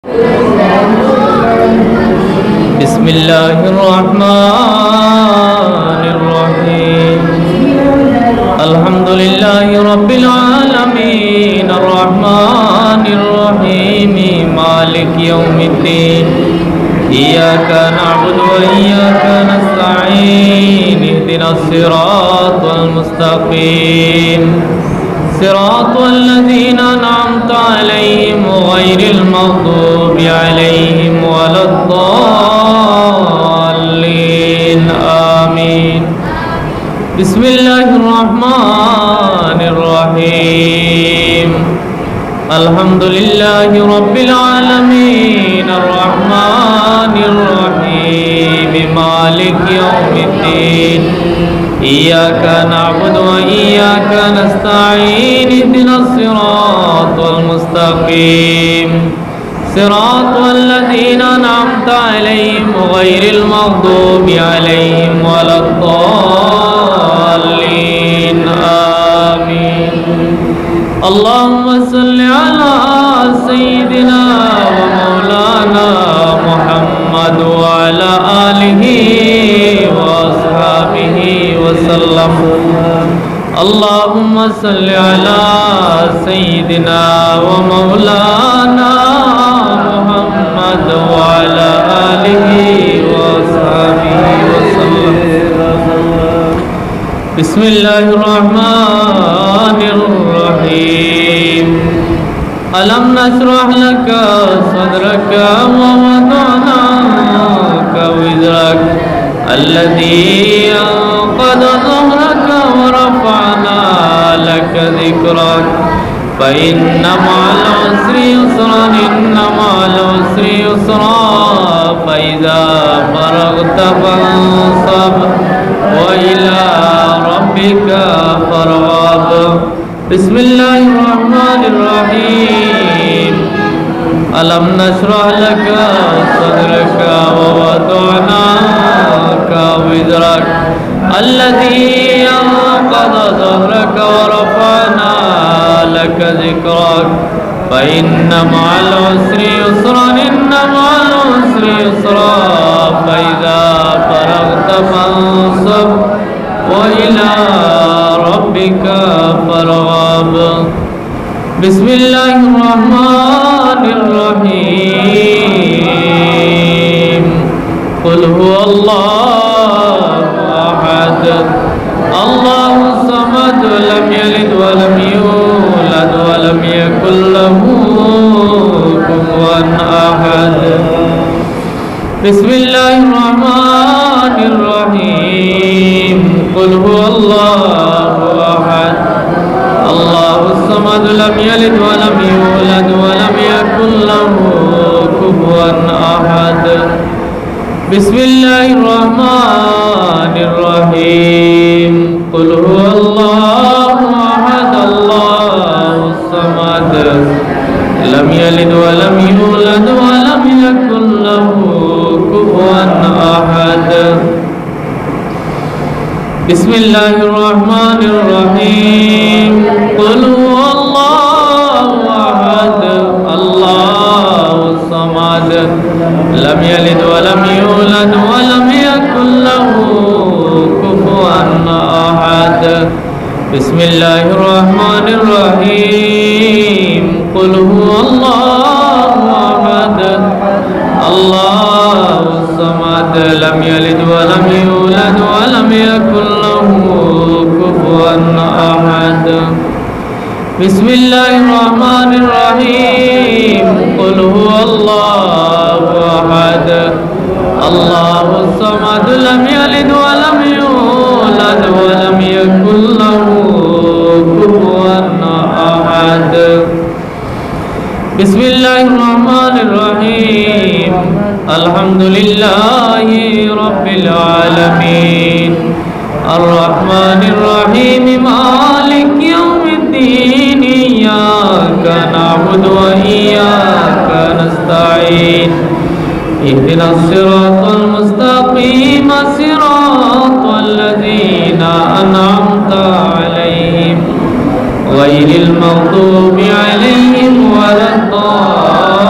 بسم الله الرحمن الرحيم الحمد لله رب العالمين الرحمن الرحيم مالك يوم الدين إياك نعبد وإياك نستعين اهدنا الصراط المستقيم صراط الذين أنعمت عليهم غير المغضوب عليهم ولا الضالين آمين بسم الله الرحمن الرحيم الحمد لله رب العالمين الرحمن الرحيم مالك يوم الدين إياك نعبد وإياك نستعين اهدنا الصراط المستقيم صراط الذين أنعمت عليهم غير المغضوب عليهم ولا الضالين آمين اللهم صل على سيدنا ومولانا محمد وعلى آله وأصحابه وسلم اللهم صل على سيدنا ومولانا محمد وعلى آله وأصحابه وسلم بسم الله الرحمن الرحيم ألم نشرح لك صدرك ووضعنا عنك وزرك الذي أنقض ظهرك ورفعنا لك ذكرك فإن مع العسر يسرا إن مع العسر يسرا فإذا فرغت فانصب وإلى ربك فارغب بسم الله الرحمن الرحيم ألم نشرح لك صدرك ووضعنا عنك وزرك الذي أنقض ظهرك ورفعنا لك ذكرك فإن مع العسر يسرا إن مع العسر يسرا فإذا فرغت فانصب وإلى ربك فارغب بسم الله الرحمن الرحيم قل هو الله أحد الله الصمد لم يلد ولم يولد ولم يكن له كفوا أحد بسم الله الرحمن الرحيم قل هو الله أحد الله الصمد لم يلد ولم يولد ولم يكن له كفوا أحد بسم الله الرحمن الرحيم قل هو الله أحد الله الصمد لم يلد ولم يولد ولم يكن له كفوا أحد بسم الله الرحمن الرحيم قل هو الله أحد الله الصمد لم يلد ولم يولد ولم يكن له كفوا أحد بسم الله الرحمن الرحيم قل هو الله أحد الله الصمد لم يلد ولم يولد ولم يكن له كفوا أحد بسم الله الرحمن الرحيم قل هو الله أحد الله الصمد لم يلد ولم يولد ولم يكن له كفوا أحد بسم الله الرحمن الرحيم الحمد لله رب العالمين الرحمن الرحيم مالك يوم الدين إياك نعبد وإياك نستعين اهدنا الصراط المستقيم صراط الذين أنعمت عليهم غير المغضوب عليهم ولا الضالين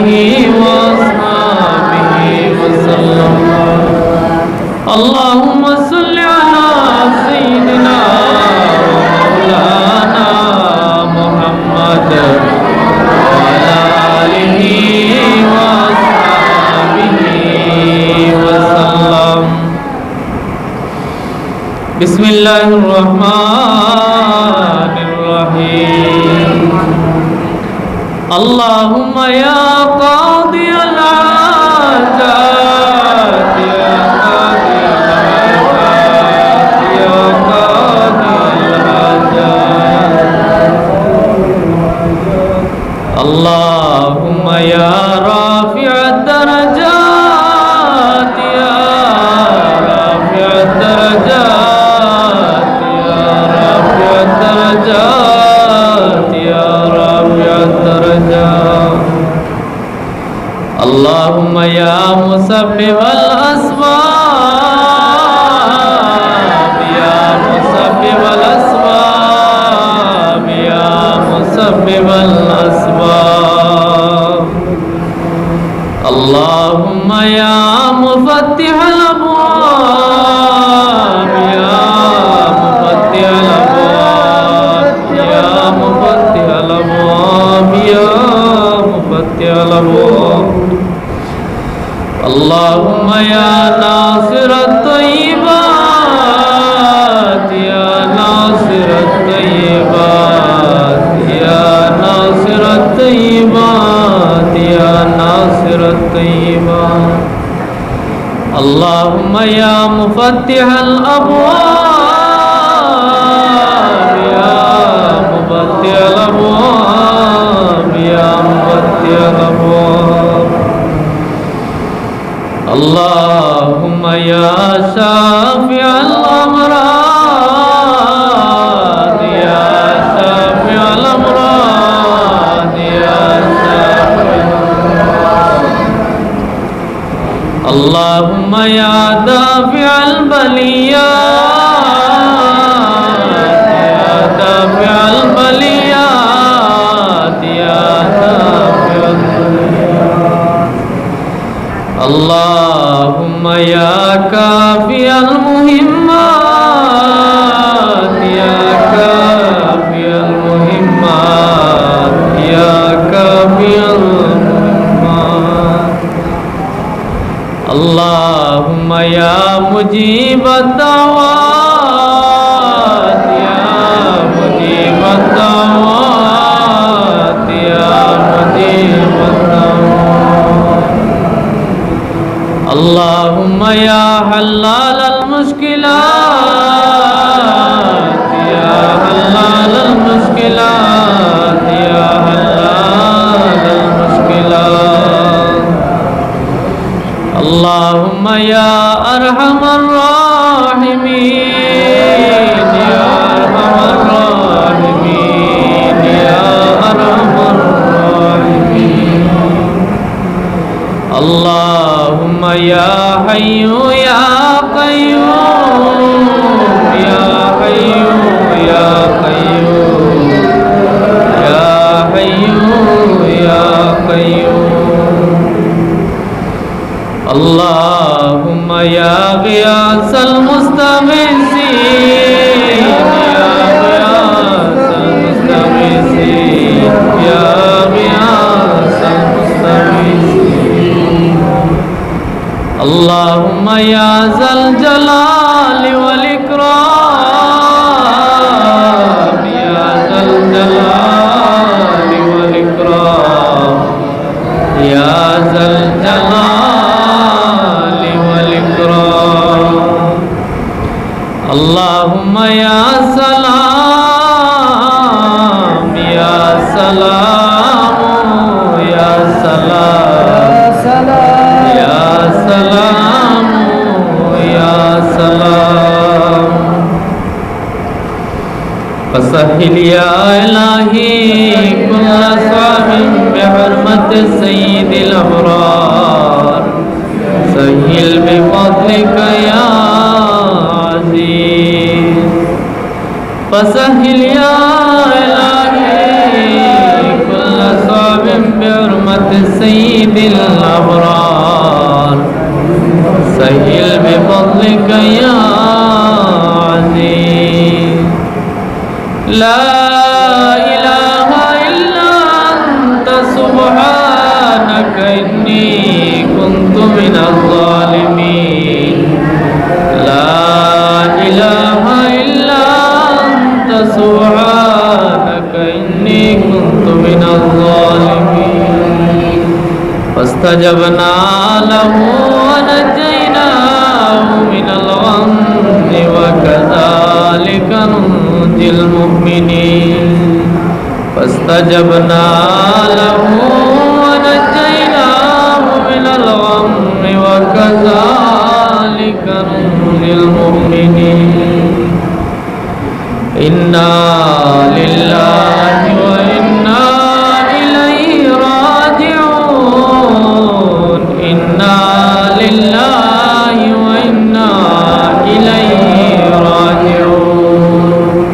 آله وأصحابه وسلم اللهم صل على سيدنا ومولانا محمد وعلى آله وأصحابه وسلم بسم الله الرحمن الرحيم اللهم يا قاضي الحاجات يا قاضي الحاجات يا قاضي الحاجات اللهم يا رافع الدرجات يا رافع الدرجات يا رافع الدرجات يا رافع الدرجات اللهم يا مسبب الأسباب يا مسبب الأسباب يا مسبب الأسباب اللهم يا مفتح الأبواب يا مفتح الأبواب يا مفتح الأبواب يا مفتح الأبواب اللهم يا ناصر الطيبات يا ناصر الطيبات يا ناصر الطيبات يا ناصر الطيبات اللهم يا مفتح الأبواب يا مفتح الأبواب يا مفتح الأبواب اللهم يا شافع الأمراض يا شافع الأمراض يا شافع اللهم يا دافع البليات يا دافع البليات يا دافع البليات اللهم يا كافي المهمات يا كافي المهمات يا كافي المهمات اللهم يا مجيب الدعوات يا مجيب الدعوات يا مجيب الدعوات اللهم يا حلال المشكلات يا حلال المشكلات يا حلال المشكلات اللهم يا أرحم الراحمين يا أرحم الراحمين يا أرحم الراحمين اللهم يا حي يا قيوم يا حي يا قيوم يا حي يا قيوم اللهم يا غياث المستغيثين يا غياث المستغيثين يا غياث المستغيثين اللهم يا ذا الجلال والإكرام يا ذا الجلال والإكرام يا ذا الجلال والإكرام اللهم يا سلام يا سلام يا سلام يا سلام يا سلام فسهل يا إلهي كل صعب بحرمة سيد الأبرار سهل بفضلك يا عزيز فسهل يا إلهي كل صعب بحرمة سيد الأبرار سهل بفضلك يا عزيز لا إله إلا أنت سبحانك إني كنت من الظالمين لا إله إلا أنت سبحانك إني كنت من الظالمين فاستجبنا له ونجيناه من الغم وكذلك ننجي المؤمنين فاستجبنا له ونجيناه من الغم وكذلك ننجي المؤمنين إنا لله وإنا إليه راجعون إنا لله وإنا إليه راجعون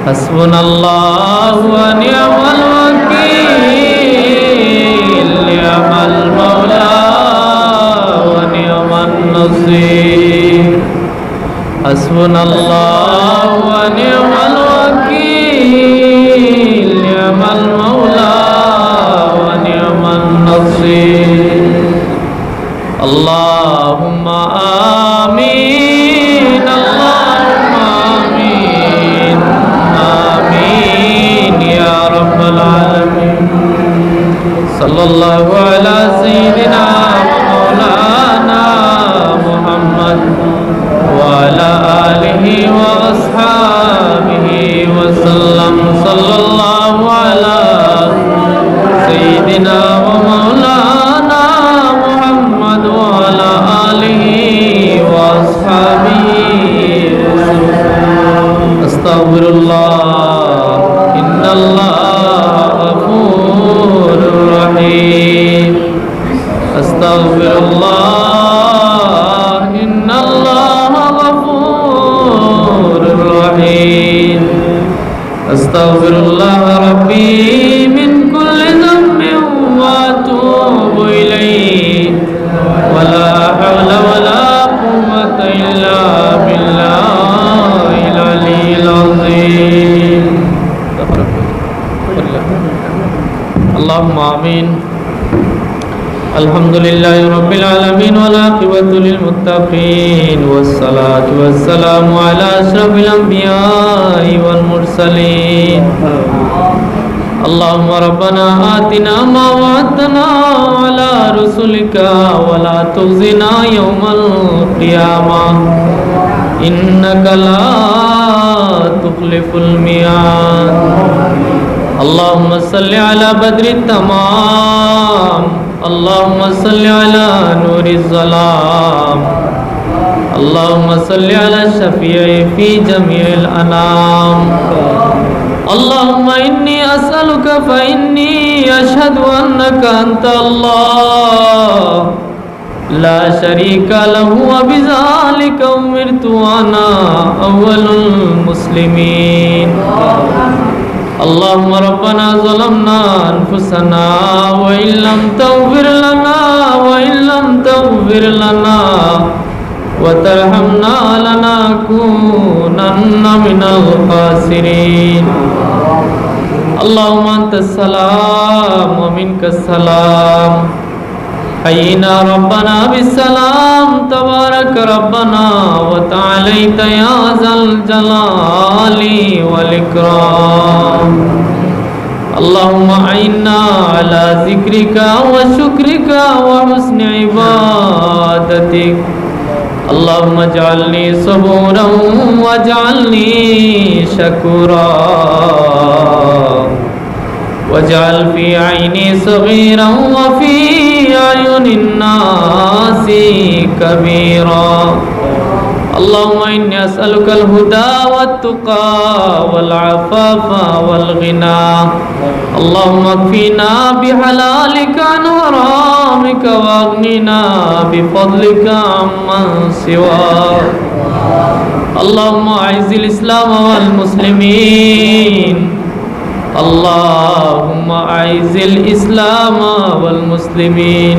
حسبنا الله ونعم الوكيل نعم المولى ونعم النصير حسبنا الله ونعم الوكيل نعم المولى ونعم النصير اللهم آمين اللهم آمين آمين يا رب العالمين صلى الله على سيدنا ومولانا محمد وعلى آله وأصحابه وسلم صلى الله على سيدنا ومولانا محمد وعلى آله وأصحابه أستغفر الله إن الله غفور رحيم أستغفر الله إن الله غفور رحيم أستغفر الله ربي من كل ذنب وأتوب إليه ولا حول ولا قوة إلا بالله العلي العظيم اللهم آمين الحمد لله رب العالمين والعاقبة للمتقين والصلاة والسلام على أشرف الأنبياء والمرسلين اللهم ربنا آتنا ما وعدتنا على رسلك ولا تخزنا يوم القيامة إنك لا تخلف الميعاد اللهم صل على بدر التمام اللهم صل على نور الظلام اللهم صل على الشفيع في جميع الأنام اللهم إني أسألك فإني أشهد أنك أنت الله لا شريك له وبذلك أمرت وأنا أول المسلمين اللهم ربنا ظلمنا أنفسنا وإن لم تغفر لنا وترحمنا لنكونن من الخاسرين اللهم أنت السلام ومنك السلام حينا ربنا بالسلام تبارك ربنا وتعاليت يا ذا الجلال والإكرام اللهم أعنا على ذكرك وشكرك وحسن عبادتك اللهم اجعلني صبورا واجعلني شكورا واجعل في عيني صغيرا وفي أعين الناس كبيرا اللهم إني أسألك الهدى والتقى والعفاف والغنى اللهم اكفنا بحلالك عن حرامك واغننا بفضلك عمن سواك اللهم أعز الإسلام والمسلمين اللهم أعز الإسلام والمسلمين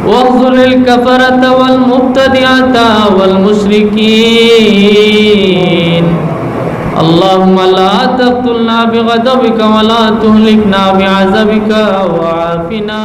واخذل الكفرة والمبتدعة والمشركين اللهم لا تقتلنا بغضبك ولا تهلكنا بعذابك وعافنا